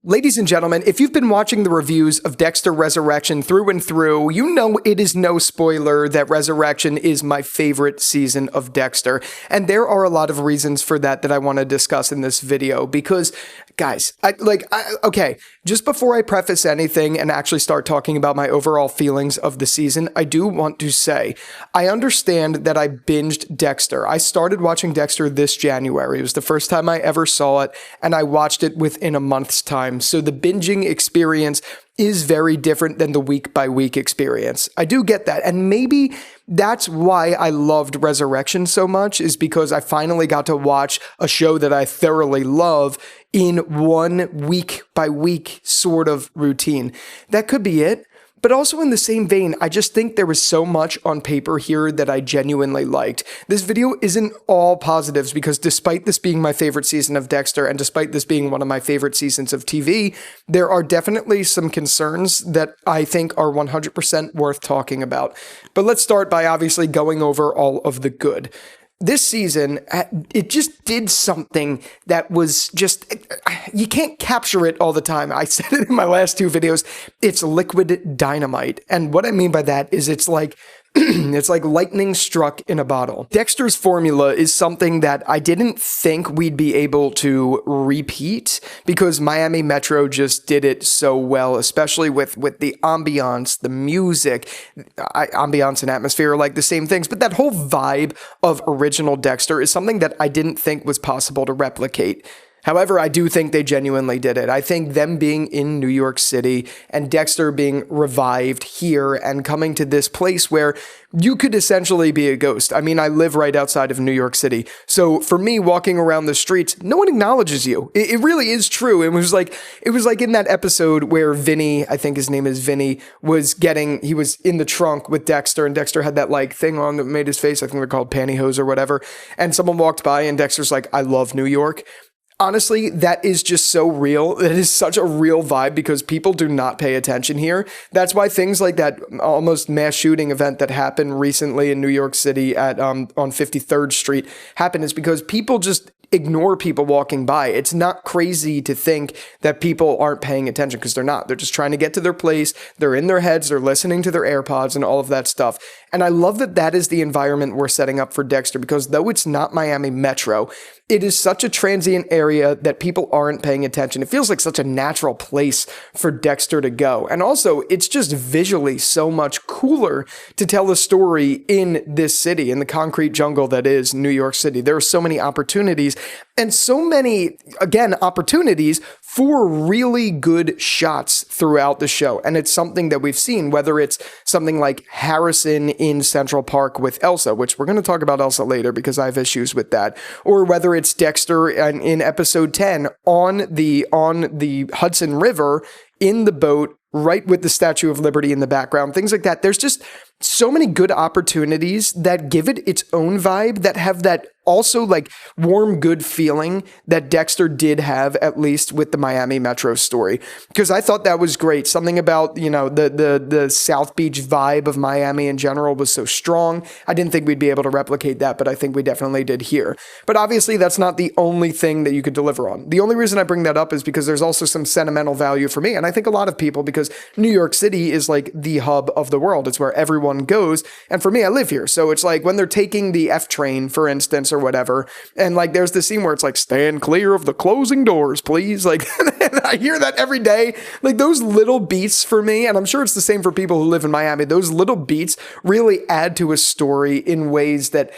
Ladies and gentlemen, if you've been watching the reviews of Dexter Resurrection through and through, you know it is no spoiler that Resurrection is my favorite season of Dexter. And there are a lot of reasons for that I want to discuss in this video because, guys, okay, just before I preface anything and actually start talking about my overall feelings of the season, I do want to say, I understand that I binged Dexter. I started watching Dexter this January. It was the first time I ever saw it, and I watched it within a month's time. So the binging experience is very different than the week-by-week experience. I do get that. And maybe that's why I loved Resurrection so much, is because I finally got to watch a show that I thoroughly love in one week-by-week sort of routine. That could be it. But also in the same vein, I just think there was so much on paper here that I genuinely liked. This video isn't all positives because despite this being my favorite season of Dexter and despite this being one of my favorite seasons of TV, there are definitely some concerns that I think are 100% worth talking about. But let's start by obviously going over all of the good. This season, it just did something that was just, you can't capture it all the time. I said it in my last two videos, it's liquid dynamite. And what I mean by that is it's like, it's like lightning struck in a bottle. Dexter's formula is something that I didn't think we'd be able to repeat because Miami Metro just did it so well, especially with the ambiance, the music. Ambiance and atmosphere are like the same things, but that whole vibe of original Dexter is something that I didn't think was possible to replicate. However, I do think they genuinely did it. I think them being in New York City and Dexter being revived here and coming to this place where you could essentially be a ghost. I mean, I live right outside of New York City. So for me, walking around the streets, no one acknowledges you. It really is true. It was like in that episode where Vinny, I think his name is Vinny, he was in the trunk with Dexter and Dexter had that like thing on that made his face. I think they're called pantyhose or whatever. And someone walked by and Dexter's like, I love New York. Honestly, that is just so real. It is such a real vibe because people do not pay attention here. That's why things like that almost mass shooting event that happened recently in New York City at on 53rd Street happened is because people just ignore people walking by. It's not crazy to think that people aren't paying attention because they're not. They're just trying to get to their place. They're in their heads. They're listening to their AirPods and all of that stuff. And I love that that is the environment we're setting up for Dexter because though it's not Miami Metro, it is such a transient area that people aren't paying attention. It feels like such a natural place for Dexter to go. And also, it's just visually so much cooler to tell a story in this city, in the concrete jungle that is New York City. There are so many opportunities and so many, again, opportunities for really good shots throughout the show. And it's something that we've seen, whether it's something like Harrison in Central Park with Elsa, which we're going to talk about Elsa later because I have issues with that, or whether it's Dexter in episode 10 on the Hudson River in the boat, right with the Statue of Liberty in the background, things like that. There's just so many good opportunities that give it its own vibe that have that also like warm, good feeling that Dexter did have, at least with the Miami Metro story. Because I thought that was great. Something about, you know, the South Beach vibe of Miami in general was so strong. I didn't think we'd be able to replicate that, but I think we definitely did here. But obviously that's not the only thing that you could deliver on. The only reason I bring that up is because there's also some sentimental value for me. And I think a lot of people, because New York City is like the hub of the world. It's where everyone goes. And for me, I live here. So it's like when they're taking the F train, for instance, or whatever, and like there's the scene where it's like, stand clear of the closing doors, please. Like I hear that every day. Like those little beats for me, and I'm sure it's the same for people who live in Miami, those little beats really add to a story in ways that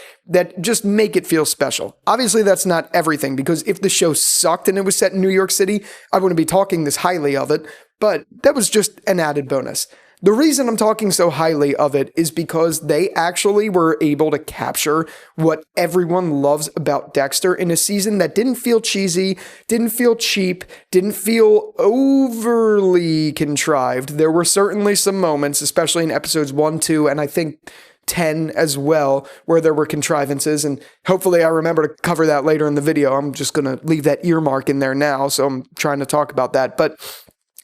just make it feel special. Obviously, that's not everything, because if the show sucked and it was set in New York City, I wouldn't be talking this highly of it, but that was just an added bonus. The reason I'm talking so highly of it is because they actually were able to capture what everyone loves about Dexter in a season that didn't feel cheesy, didn't feel cheap, didn't feel overly contrived. There were certainly some moments, especially in episodes 1, 2, and I think 10 as well, where there were contrivances, and hopefully I remember to cover that later in the video. I'm just going to leave that earmark in there now, so I'm trying to talk about that. But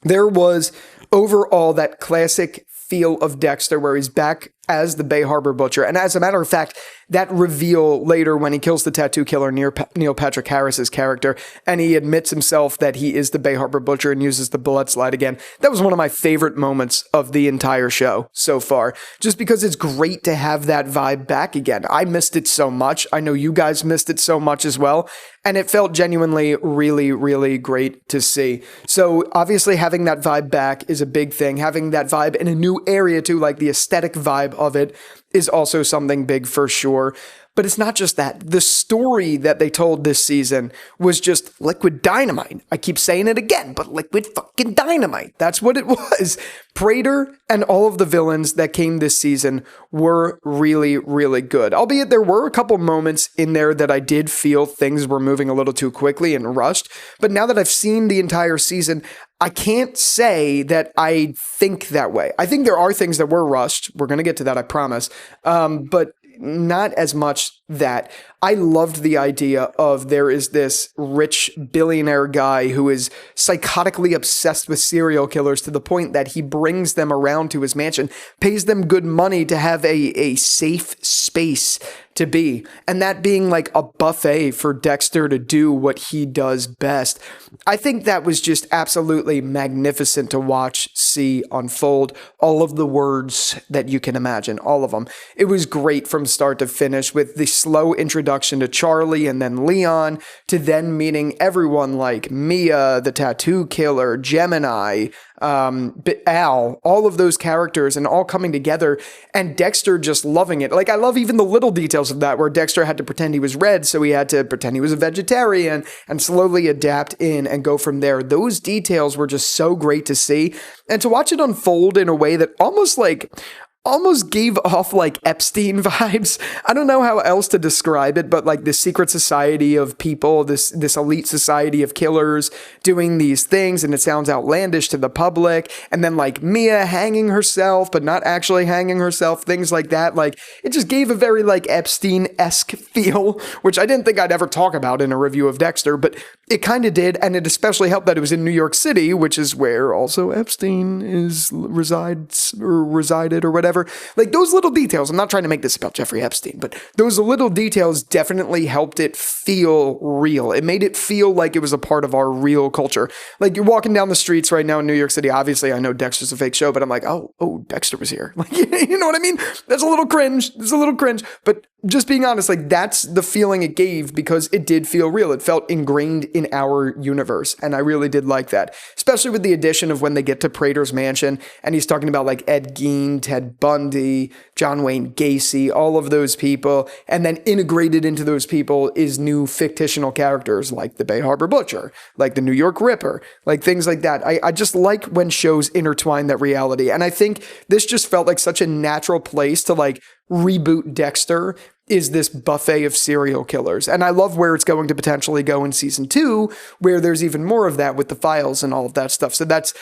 there was overall that classic feel of Dexter where he's back as the Bay Harbor Butcher. And as a matter of fact, that reveal later when he kills the tattoo killer Neil Patrick Harris's character, and he admits himself that he is the Bay Harbor Butcher and uses the blood slide again, that was one of my favorite moments of the entire show so far, just because it's great to have that vibe back again. I missed it so much. I know you guys missed it so much as well. And it felt genuinely really, really great to see. So obviously having that vibe back is a big thing. Having that vibe in a new area too, like the aesthetic vibe of it, is also something big for sure. But it's not just that. The story that they told this season was just liquid dynamite. I keep saying it again, but liquid fucking dynamite. That's what it was. Praetor and all of the villains that came this season were really, really good. Albeit there were a couple moments in there that I did feel things were moving a little too quickly and rushed. But now that I've seen the entire season, I can't say that I think that way. I think there are things that were rushed. We're going to get to that, I promise. But not as much that. I loved the idea of there is this rich billionaire guy who is psychotically obsessed with serial killers to the point that he brings them around to his mansion, pays them good money to have a safe space to be. And that being like a buffet for Dexter to do what he does best. I think that was just absolutely magnificent to watch, see unfold. All of the words that you can imagine, all of them. It was great from start to finish with the slow introduction to Charlie and then Leon to then meeting everyone like Mia, the tattoo killer, Gemini, Al, all of those characters and all coming together and Dexter just loving it. Like I love even the little details of that where Dexter had to pretend he was red, so he had to pretend he was a vegetarian and slowly adapt in and go from there. Those details were just so great to see and to watch it unfold in a way that almost gave off like Epstein vibes. I don't know how else to describe it, but like this secret society of people, this elite society of killers doing these things, and it sounds outlandish to the public. And then like Mia hanging herself, but not actually hanging herself, things like that. Like it just gave a very like Epstein-esque feel, which I didn't think I'd ever talk about in a review of Dexter, but it kind of did. And it especially helped that it was in New York City, which is where also Epstein resided or whatever. Like those little details, I'm not trying to make this about Jeffrey Epstein, but those little details definitely helped it feel real. It made it feel like it was a part of our real culture. Like you're walking down the streets right now in New York City. Obviously, I know Dexter's a fake show, but I'm like, oh, Dexter was here. Like, you know what I mean? That's a little cringe. But just being honest, like that's the feeling it gave because it did feel real. It felt ingrained in our universe. And I really did like that, especially with the addition of when they get to Praetor's mansion and he's talking about like Ed Gein, Ted Bundy, John Wayne Gacy, all of those people. And then integrated into those people is new fictional characters like the Bay Harbor Butcher, like the New York Ripper, like things like that. I just like when shows intertwine that reality. And I think this just felt like such a natural place to like reboot Dexter is this buffet of serial killers. And I love where it's going to potentially go in season 2, where there's even more of that with the files and all of that stuff. So that's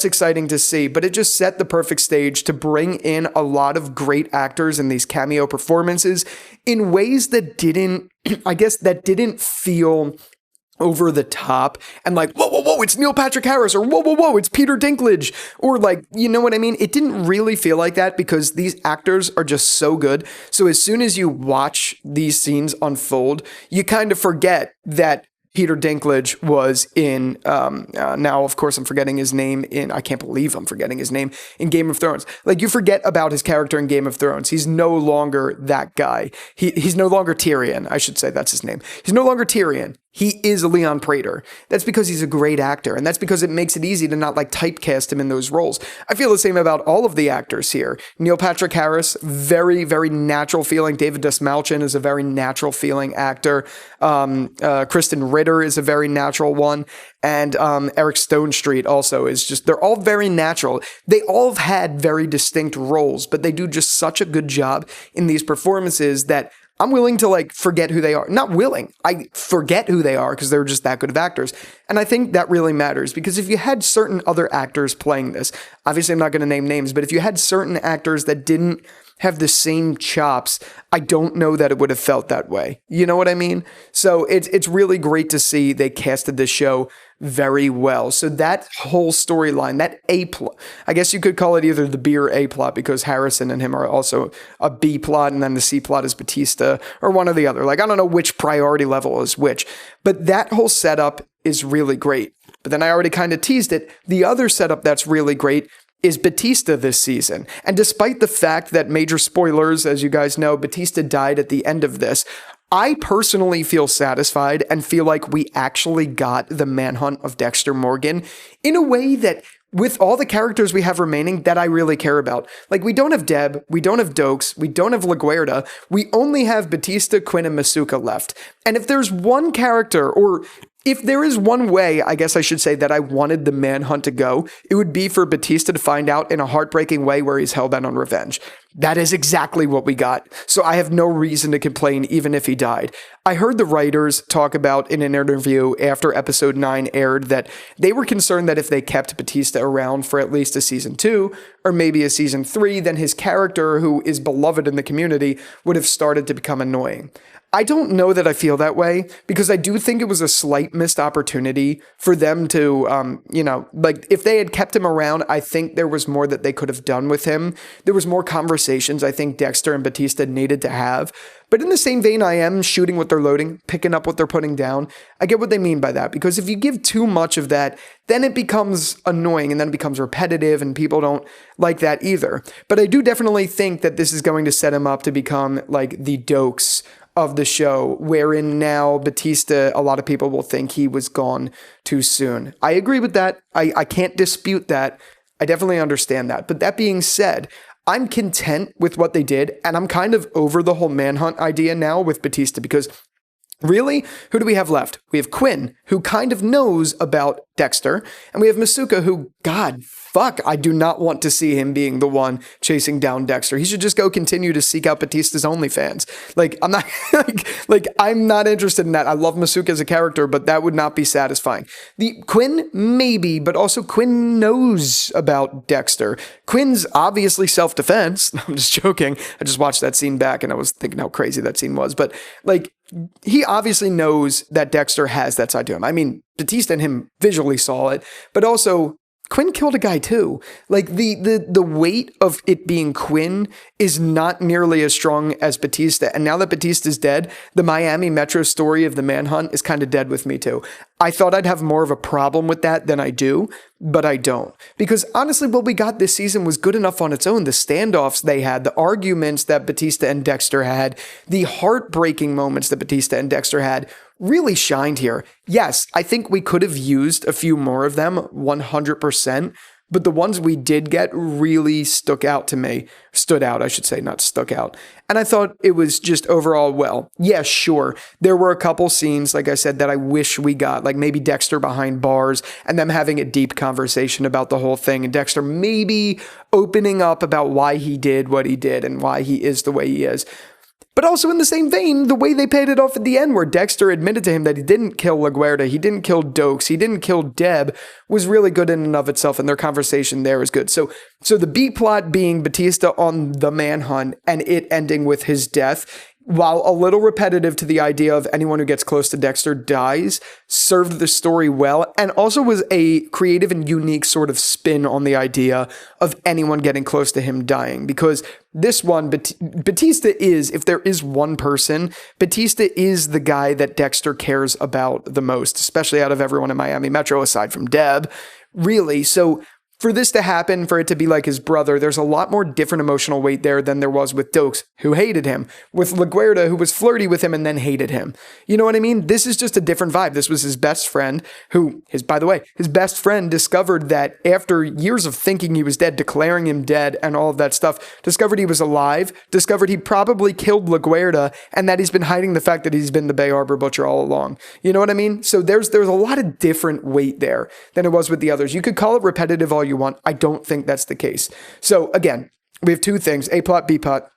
exciting to see, but it just set the perfect stage to bring in a lot of great actors in these cameo performances in ways that didn't feel over the top and like, whoa, it's Neil Patrick Harris, or whoa, it's Peter Dinklage, or like, you know what I mean? It didn't really feel like that because these actors are just so good. So as soon as you watch these scenes unfold, you kind of forget that Peter Dinklage was in, now of course I'm forgetting his name I can't believe I'm forgetting his name in Game of Thrones. Like you forget about his character in Game of Thrones. He's no longer that guy. He's no longer Tyrion, I should say that's his name. He's no longer Tyrion. He is Leon Praetor. That's because he's a great actor, and that's because it makes it easy to not like typecast him in those roles. I feel the same about all of the actors here. Neil Patrick Harris, very, very natural feeling. David Dastmalchian is a very natural feeling actor. Kristen Ritter is a very natural one. And Eric Stonestreet also is just, they're all very natural. They all have had very distinct roles, but they do just such a good job in these performances that I'm willing to like forget who they are. Not willing. I forget who they are because they're just that good of actors. And I think that really matters because if you had certain other actors playing this, obviously I'm not going to name names, but if you had certain actors that didn't have the same chops, I don't know that it would have felt that way. You know what I mean? So it's really great to see they casted this show very well. So that whole storyline, that A plot, I guess you could call it either the B or A plot, because Harrison and him are also a B plot, and then the C plot is Batista, or one or the other. Like, I don't know which priority level is which, but that whole setup is really great. But then I already kind of teased it. The other setup that's really great is Batista this season. And despite the fact that, major spoilers, as you guys know, Batista died at the end of this, I personally feel satisfied and feel like we actually got the manhunt of Dexter Morgan in a way that, with all the characters we have remaining, that I really care about. Like, we don't have Deb, we don't have Dokes, we don't have LaGuerta, we only have Batista, Quinn, and Masuka left. And if there's one character, or if there is one way, I guess I should say, that I wanted the manhunt to go, it would be for Batista to find out in a heartbreaking way where he's hellbent on revenge. That is exactly what we got. So I have no reason to complain even if he died. I heard the writers talk about in an interview after episode 9 aired that they were concerned that if they kept Batista around for at least a season 2 or maybe a season 3, then his character, who is beloved in the community, would have started to become annoying. I don't know that I feel that way, because I do think it was a slight missed opportunity for them to, like, if they had kept him around, I think there was more that they could have done with him. There was more conversations I think Dexter and Batista needed to have. But in the same vein, I am shooting what they're loading, picking up what they're putting down. I get what they mean by that, because if you give too much of that, then it becomes annoying and then it becomes repetitive, and people don't like that either. But I do definitely think that this is going to set him up to become like the Dokes of the show, wherein now Batista, a lot of people will think he was gone too soon. I agree with that. I can't dispute that. I definitely understand that. But that being said, I'm content with what they did, and I'm kind of over the whole manhunt idea now with Batista, because really, who do we have left? We have Quinn, who kind of knows about Dexter, and we have Masuka, who, God, fuck, I do not want to see him being the one chasing down Dexter. He should just go continue to seek out Batista's OnlyFans. Like, I'm not, I'm not interested in that. I love Masuka as a character, but that would not be satisfying. The Quinn, maybe, but also Quinn knows about Dexter. Quinn's obviously self-defense. I'm just joking. I just watched that scene back and I was thinking how crazy that scene was. But, like, he obviously knows that Dexter has that side to him. I mean, Batista and him visually saw it, but also Quinn killed a guy too. Like, the weight of it being Quinn is not nearly as strong as Batista. And now that Batista's dead, the Miami Metro story of the manhunt is kind of dead with me too. I thought I'd have more of a problem with that than I do, but I don't. Because honestly, what we got this season was good enough on its own. The standoffs they had, the arguments that Batista and Dexter had, the heartbreaking moments that Batista and Dexter had really shined here. Yes, I think we could have used a few more of them, 100%, but the ones we did get really stood out, I should say, not stuck out. And I thought it was just overall well. Yeah, sure. There were a couple scenes, like I said, that I wish we got, like maybe Dexter behind bars and them having a deep conversation about the whole thing, and Dexter maybe opening up about why he did what he did and why he is the way he is. But also in the same vein, the way they paid it off at the end, where Dexter admitted to him that he didn't kill LaGuerta, he didn't kill Dokes, he didn't kill Deb, was really good in and of itself, and their conversation there is good. So the B plot being Batista on the manhunt and it ending with his death, while a little repetitive to the idea of anyone who gets close to Dexter dies, served the story well, and also was a creative and unique sort of spin on the idea of anyone getting close to him dying. Because this one, Batista is, if there is one person, Batista is the guy that Dexter cares about the most, especially out of everyone in Miami Metro, aside from Deb, really. So for this to happen, for it to be like his brother, there's a lot more different emotional weight there than there was with Dokes, who hated him, with LaGuerta, who was flirty with him and then hated him. You know what I mean? This is just a different vibe. This was his best friend, who, by the way, his best friend discovered that after years of thinking he was dead, declaring him dead and all of that stuff, discovered he was alive, discovered he probably killed LaGuerta, and that he's been hiding the fact that he's been the Bay Harbor Butcher all along. You know what I mean? So there's a lot of different weight there than it was with the others. You could call it repetitive all you want. I don't think that's the case. So again, we have two things, A plot, B plot.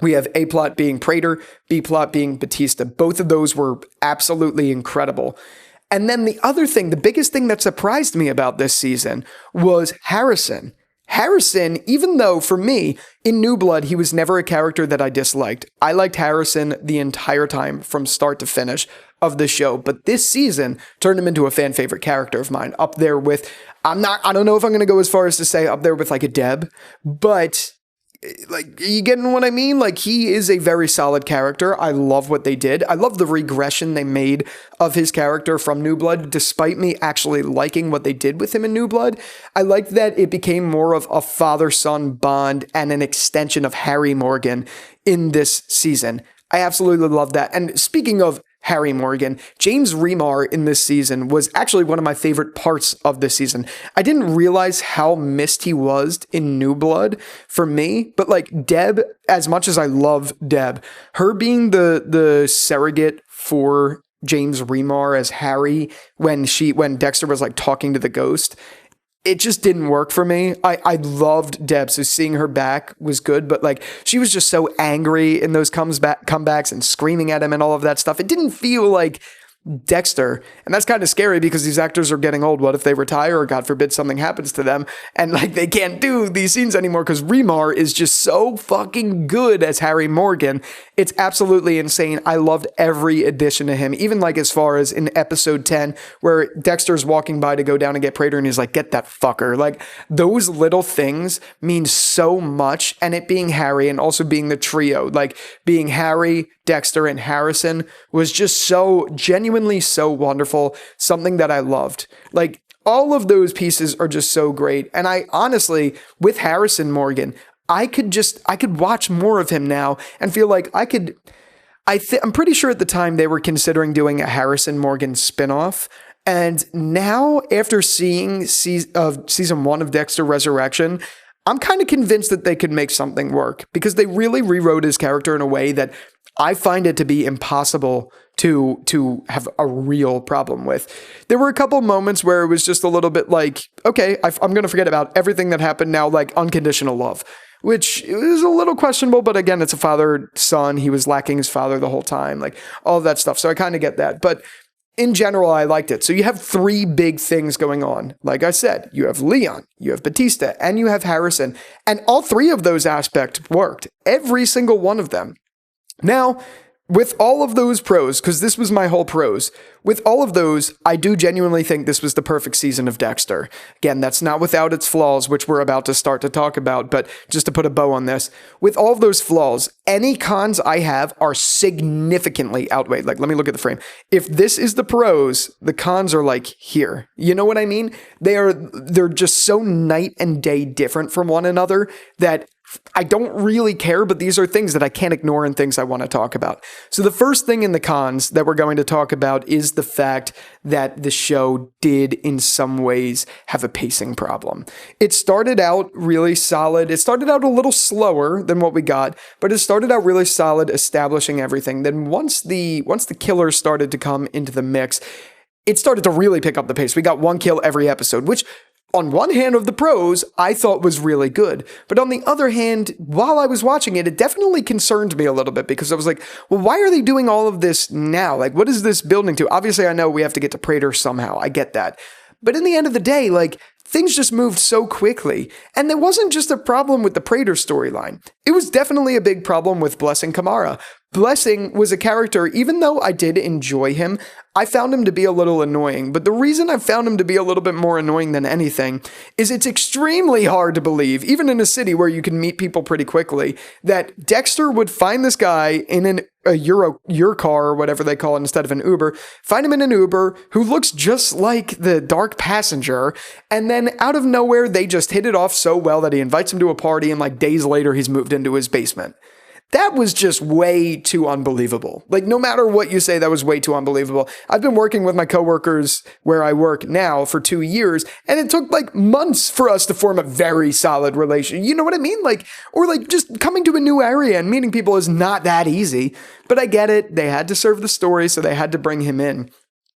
We have A plot being Prater, B plot being Batista. Both of those were absolutely incredible. And then the other thing, the biggest thing that surprised me about this season was Harrison. Harrison, even though for me, in New Blood, he was never a character that I disliked. I liked Harrison the entire time from start to finish of the show, but this season turned him into a fan favorite character of mine, up there with, I don't know if I'm going to go as far as to say up there with like a Deb, but like, you getting what I mean? Like, he is a very solid character. I love what they did. I love the regression they made of his character from New Blood, despite me actually liking what they did with him in New Blood. I liked that it became more of a father-son bond and an extension of Harry Morgan in this season. I absolutely love that. And speaking of Harry Morgan, James Remar in this season was actually one of my favorite parts of this season. I didn't realize how missed he was in New Blood for me, but like Deb, as much as I love Deb, her being the surrogate for James Remar as Harry when Dexter was like talking to the ghost, it just didn't work for me. I loved Deb, so seeing her back was good, but like she was just so angry in those comebacks and screaming at him and all of that stuff. It didn't feel like Dexter, and that's kind of scary because these actors are getting old. What if they retire or God forbid something happens to them and like they can't do these scenes anymore because Remar is just so fucking good as Harry Morgan. It's absolutely insane. I loved every addition to him, even like as far as in episode 10 where Dexter's walking by to go down and get Prater and he's like, get that fucker. Like those little things mean so much, and it being Harry and also being the trio, like being Harry, Dexter, and Harrison was just so genuinely so wonderful, something that I loved. Like all of those pieces are just so great. And I honestly, with Harrison Morgan, I could watch more of him now and feel like I'm pretty sure at the time they were considering doing a Harrison Morgan spinoff. And now after seeing season 1 of Dexter Resurrection, I'm kind of convinced that they could make something work because they really rewrote his character in a way that I find it to be impossible to have a real problem with. There were a couple moments where it was just a little bit like, okay, I'm going to forget about everything that happened now, like unconditional love, which is a little questionable, but again, it's a father-son. He was lacking his father the whole time, like all of that stuff. So I kind of get that. But in general, I liked it. So you have 3 big things going on. Like I said, you have Leon, you have Batista, and you have Harrison. And all 3 of those aspects worked. Every single one of them. Now, with all of those pros, because this was my whole pros, with all of those, I do genuinely think this was the perfect season of Dexter. Again, that's not without its flaws, which we're about to start to talk about, but just to put a bow on this, with all of those flaws, any cons I have are significantly outweighed. Like, let me look at the frame. If this is the pros, the cons are like here. You know what I mean? They're just so night and day different from one another that I don't really care, but these are things that I can't ignore and things I want to talk about. So the first thing in the cons that we're going to talk about is the fact that the show did in some ways have a pacing problem. It started out really solid. It started out a little slower than what we got, but it started out really solid establishing everything. Then once the killers started to come into the mix, it started to really pick up the pace. We got 1 kill every episode, which on one hand of the pros, I thought was really good. But on the other hand, while I was watching it, it definitely concerned me a little bit because I was like, well, why are they doing all of this now? Like, what is this building to? Obviously, I know we have to get to Prater somehow. I get that. But in the end of the day, like, things just moved so quickly. And there wasn't just a problem with the Prater storyline. It was definitely a big problem with Blessing Kamara. Blessing was a character, even though I did enjoy him, I found him to be a little annoying. But the reason I found him to be a little bit more annoying than anything is it's extremely hard to believe, even in a city where you can meet people pretty quickly, that Dexter would find this guy in a Euro car or whatever they call it instead of an Uber, find him in an Uber who looks just like the dark passenger, and then out of nowhere, they just hit it off so well that he invites him to a party and like days later, he's moved into his basement. That was just way too unbelievable. Like, no matter what you say, that was way too unbelievable. I've been working with my coworkers where I work now for 2 years, and it took like months for us to form a very solid relation. You know what I mean? Like, or like just coming to a new area and meeting people is not that easy. But I get it. They had to serve the story, so they had to bring him in.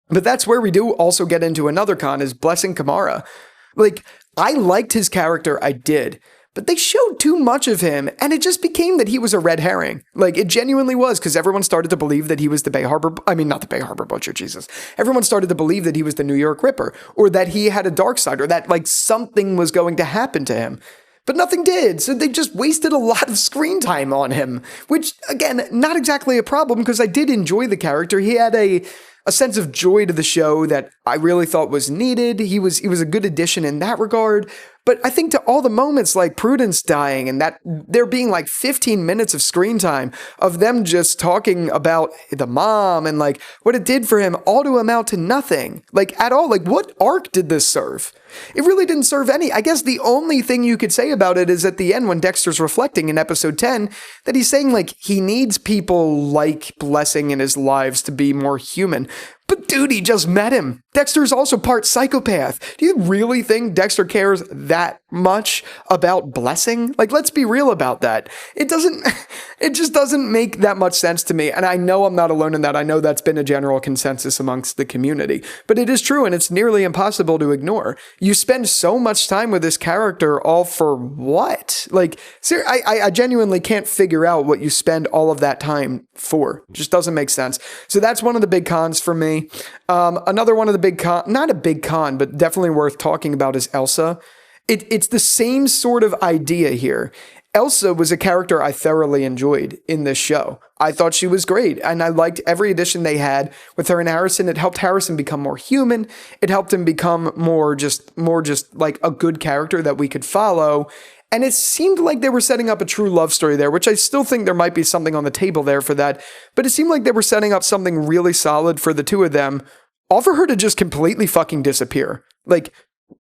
But that's where we do also get into another con is Blessing Kamara. Like, I liked his character. I did. But they showed too much of him, and it just became that he was a red herring. Like, it genuinely was, because everyone started to believe that he was not the Bay Harbor Butcher, Jesus. Everyone started to believe that he was the New York Ripper, or that he had a dark side, or that, like, something was going to happen to him. but nothing did. So they just wasted a lot of screen time on him, which, again, not exactly a problem because I did enjoy the character. He had a sense of joy to the show that I really thought was needed. He was a good addition in that regard. But I think to all the moments like Prudence dying and that there being like 15 minutes of screen time of them just talking about the mom and like what it did for him, all to amount to nothing, like at all. Like, what arc did this serve? It really didn't serve any. I guess the only thing you could say about it is at the end when Dexter's reflecting in episode 10 that he's saying like he needs people like Blessing in his lives to be more human. But dude, he just met him. Dexter is also part psychopath. Do you really think Dexter cares that much about Blessing? Like, let's be real about that. It just doesn't make that much sense to me. And I know I'm not alone in that. I know that's been a general consensus amongst the community, but it is true. And it's nearly impossible to ignore. You spend so much time with this character all for what? Like, I genuinely can't figure out what you spend all of that time for. It just doesn't make sense. So that's one of the big cons for me. Another one of the big not a big con, but definitely worth talking about is Elsa. It's the same sort of idea here. Elsa was a character I thoroughly enjoyed in this show. I thought she was great, and I liked every addition they had with her and Harrison. It helped Harrison become more human. It helped him become more just like a good character that we could follow. And it seemed like they were setting up a true love story there, which I still think there might be something on the table there for that. But it seemed like they were setting up something really solid for the two of them, all for her to just completely fucking disappear. Like,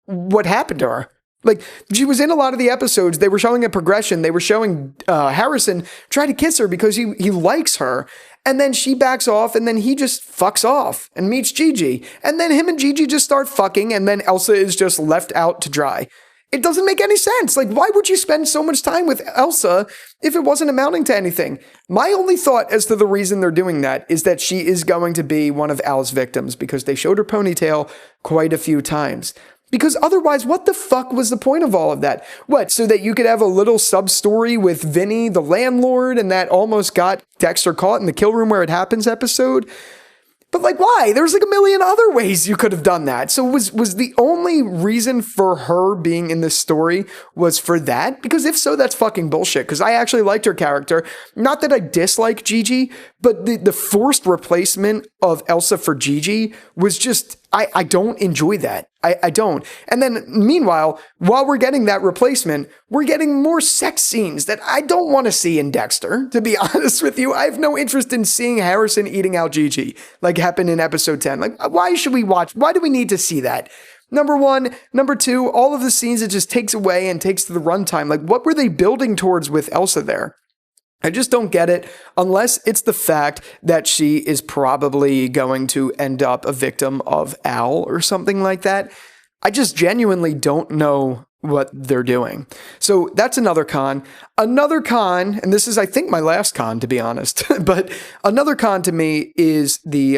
what happened to her? Like, she was in a lot of the episodes. They were showing a progression. They were showing Harrison try to kiss her because he likes her. And then she backs off, and then he just fucks off and meets Gigi. And then him and Gigi just start fucking, and then Elsa is just left out to dry. It doesn't make any sense. Like, why would you spend so much time with Elsa if it wasn't amounting to anything? My only thought as to the reason they're doing that is that she is going to be one of Al's victims because they showed her ponytail quite a few times. Because otherwise, what the fuck was the point of all of that? What, so that you could have a little sub-story with Vinny, the landlord, and that almost got Dexter caught in the kill room where it happens episode? But like, why? There's like a million other ways you could have done that. So was the only reason for her being in this story was for that? Because if so, that's fucking bullshit. Because I actually liked her character. Not that I dislike Gigi, but the forced replacement of Elsa for Gigi was just, I don't enjoy that. I don't. And then meanwhile, while we're getting that replacement, we're getting more sex scenes that I don't want to see in Dexter, to be honest with you. I have no interest in seeing Harrison eating out Gigi like happened in episode 10. Like, why should we watch? Why do we need to see that? Number one. Number two, all of the scenes it just takes away and takes to the runtime. Like, what were they building towards with Elsa there? I just don't get it unless it's the fact that she is probably going to end up a victim of Al or something like that. I just genuinely don't know what they're doing. So that's another con. Another con, and this is, I think, my last con, to be honest, but another con to me is the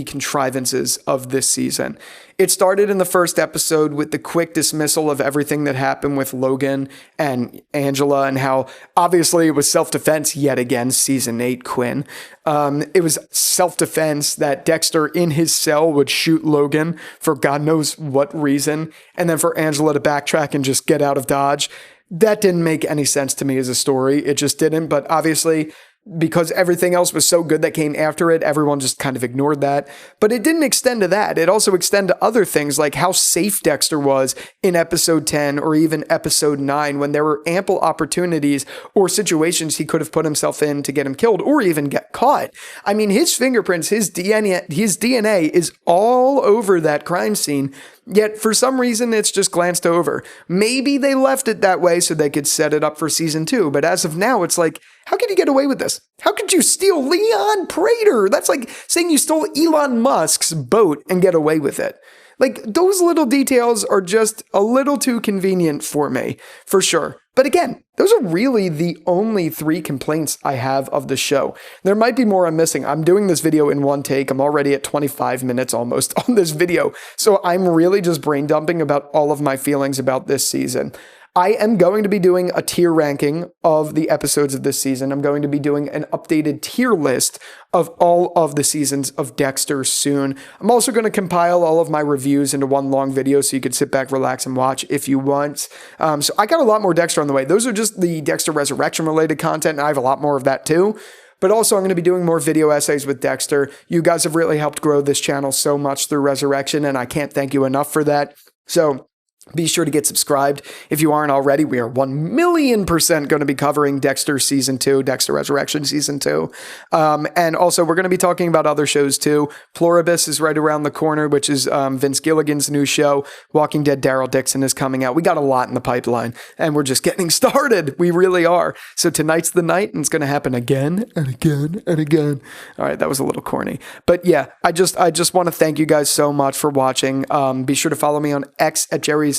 contrivances of this season. It started in the first episode with the quick dismissal of everything that happened with Logan and Angela and how obviously it was self-defense yet again, season 8 Quinn. It was self-defense that Dexter in his cell would shoot Logan for God knows what reason. And then for Angela to backtrack and just get out of Dodge. That didn't make any sense to me as a story. It just didn't. But obviously, because everything else was so good that came after it, everyone just kind of ignored that. But it didn't extend to that. It also extended to other things like how safe Dexter was in episode 10 or even episode 9 when there were ample opportunities or situations he could have put himself in to get him killed or even get caught. I mean, his fingerprints, his DNA is all over that crime scene. Yet for some reason, it's just glanced over. Maybe they left it that way so they could set it up for season 2. But as of now, it's like, how could you get away with this? How could you steal Leon Prater? That's like saying you stole Elon Musk's boat and get away with it. Like, those little details are just a little too convenient for me, for sure. But again, those are really the only 3 complaints I have of the show. There might be more I'm missing. I'm doing this video in one take. I'm already at 25 minutes almost on this video. So I'm really just brain dumping about all of my feelings about this season. I am going to be doing a tier ranking of the episodes of this season. I'm going to be doing an updated tier list of all of the seasons of Dexter soon. I'm also going to compile all of my reviews into one long video so you can sit back, relax, and watch if you want. So I got a lot more Dexter on the way. Those are just the Dexter Resurrection related content, and I have a lot more of that too. But also, I'm going to be doing more video essays with Dexter. You guys have really helped grow this channel so much through Resurrection, and I can't thank you enough for that. So be sure to get subscribed if you aren't already. We are 1,000,000% going to be covering Dexter Season 2, Dexter Resurrection Season 2. And also, we're going to be talking about other shows too. Pluribus is right around the corner, which is Vince Gilligan's new show. Walking Dead Daryl Dixon is coming out. We got a lot in the pipeline, and we're just getting started. We really are. So tonight's the night, and it's going to happen again and again and again. All right, that was a little corny. But yeah, I just want to thank you guys so much for watching. Be sure to follow me on X at Jerry's_takes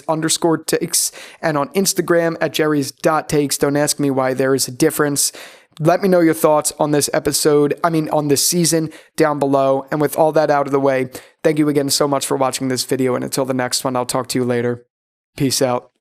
and on Instagram at Jerry's.takes. Don't ask me why there is a difference. Let me know your thoughts on this episode, on this season down below. And with all that out of the way, thank you again so much for watching this video. And until the next one, I'll talk to you later. Peace out.